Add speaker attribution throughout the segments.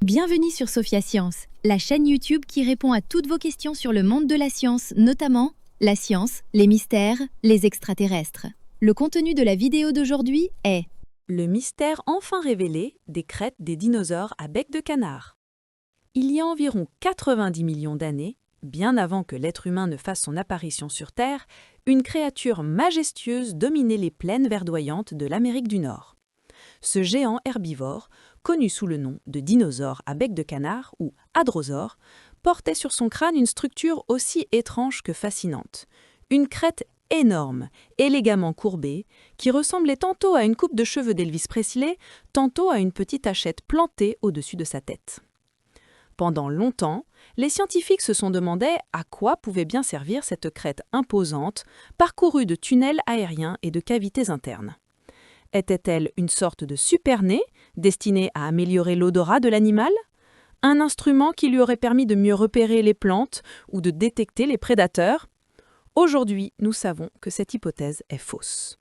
Speaker 1: Bienvenue sur Sophia Science, la chaîne YouTube qui répond à toutes vos questions sur le monde de la science, notamment la science, les mystères, les extraterrestres. Le contenu de la vidéo d'aujourd'hui est
Speaker 2: Le mystère enfin révélé des crêtes des dinosaures à bec de canard. Il y a environ 90 millions d'années, bien avant que l'être humain ne fasse son apparition sur Terre, une créature majestueuse dominait les plaines verdoyantes de l'Amérique du Nord. Ce géant herbivore, connu sous le nom de dinosaure à bec de canard ou hadrosaure, portait sur son crâne une structure aussi étrange que fascinante. Une crête énorme, élégamment courbée, qui ressemblait tantôt à une coupe de cheveux d'Elvis Presley, tantôt à une petite hachette plantée au-dessus de sa tête. Pendant longtemps, les scientifiques se sont demandé à quoi pouvait bien servir cette crête imposante, parcourue de tunnels aériens et de cavités internes. Était-elle une sorte de super-nez, destinée à améliorer l'odorat de l'animal? Un instrument qui lui aurait permis de mieux repérer les plantes ou de détecter les prédateurs? Aujourd'hui, nous savons que cette hypothèse est fausse.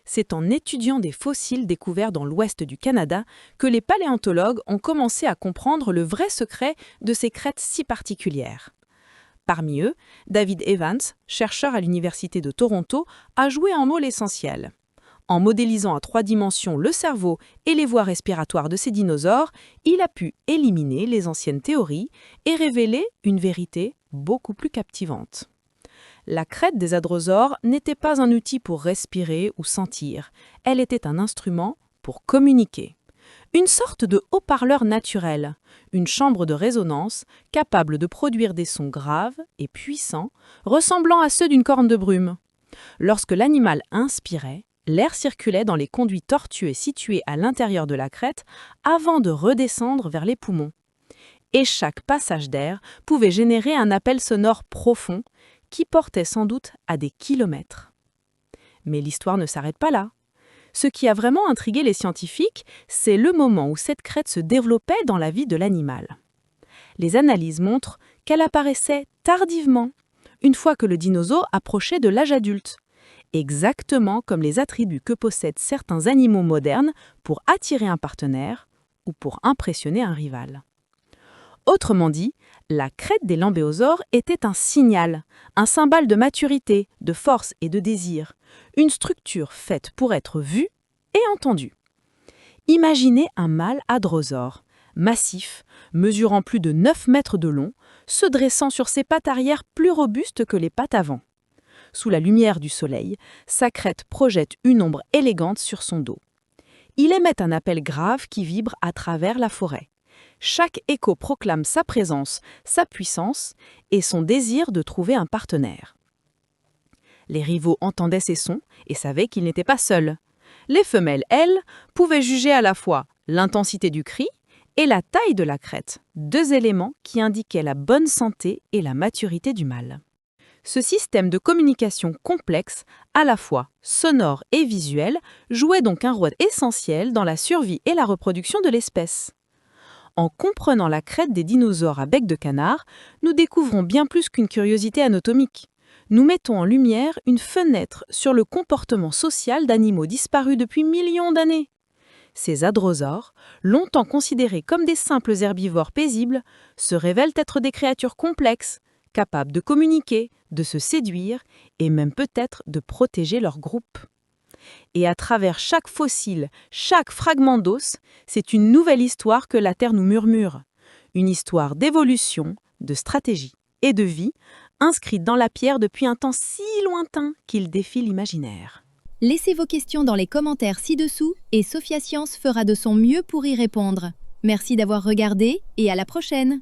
Speaker 2: C'est en étudiant des fossiles découverts dans l'ouest du Canada que les paléontologues ont commencé à comprendre le vrai secret de ces crêtes si particulières. Parmi eux, David Evans, chercheur à l'Université de Toronto, a joué un rôle essentiel. En modélisant à 3 dimensions le cerveau et les voies respiratoires de ces dinosaures, il a pu éliminer les anciennes théories et révéler une vérité beaucoup plus captivante. La crête des hadrosaures n'était pas un outil pour respirer ou sentir, elle était un instrument pour communiquer. Une sorte de haut-parleur naturel, une chambre de résonance capable de produire des sons graves et puissants, ressemblant à ceux d'une corne de brume. Lorsque l'animal inspirait, l'air circulait dans les conduits tortueux situés à l'intérieur de la crête avant de redescendre vers les poumons. Et chaque passage d'air pouvait générer un appel sonore profond qui portait sans doute à des kilomètres. Mais l'histoire ne s'arrête pas là. Ce qui a vraiment intrigué les scientifiques, c'est le moment où cette crête se développait dans la vie de l'animal. Les analyses montrent qu'elle apparaissait tardivement, une fois que le dinosaure approchait de l'âge adulte, exactement comme les attributs que possèdent certains animaux modernes pour attirer un partenaire ou pour impressionner un rival. Autrement dit, la crête des lambéosaures était un signal, un symbole de maturité, de force et de désir, une structure faite pour être vue et entendue. Imaginez un mâle hadrosaure, massif, mesurant plus de 9 mètres de long, se dressant sur ses pattes arrière plus robustes que les pattes avant. Sous la lumière du soleil, sa crête projette une ombre élégante sur son dos. Il émet un appel grave qui vibre à travers la forêt. Chaque écho proclame sa présence, sa puissance et son désir de trouver un partenaire. Les rivaux entendaient ces sons et savaient qu'ils n'étaient pas seuls. Les femelles, elles, pouvaient juger à la fois l'intensité du cri et la taille de la crête, 2 éléments qui indiquaient la bonne santé et la maturité du mâle. Ce système de communication complexe, à la fois sonore et visuel, jouait donc un rôle essentiel dans la survie et la reproduction de l'espèce. En comprenant la crête des dinosaures à bec de canard, nous découvrons bien plus qu'une curiosité anatomique. Nous mettons en lumière une fenêtre sur le comportement social d'animaux disparus depuis millions d'années. Ces hadrosaures, longtemps considérés comme des simples herbivores paisibles, se révèlent être des créatures complexes, capables de communiquer, de se séduire et même peut-être de protéger leur groupe. Et à travers chaque fossile, chaque fragment d'os, c'est une nouvelle histoire que la Terre nous murmure. Une histoire d'évolution, de stratégie et de vie, inscrite dans la pierre depuis un temps si lointain qu'il défie l'imaginaire.
Speaker 1: Laissez vos questions dans les commentaires ci-dessous et Sophia Science fera de son mieux pour y répondre. Merci d'avoir regardé et à la prochaine!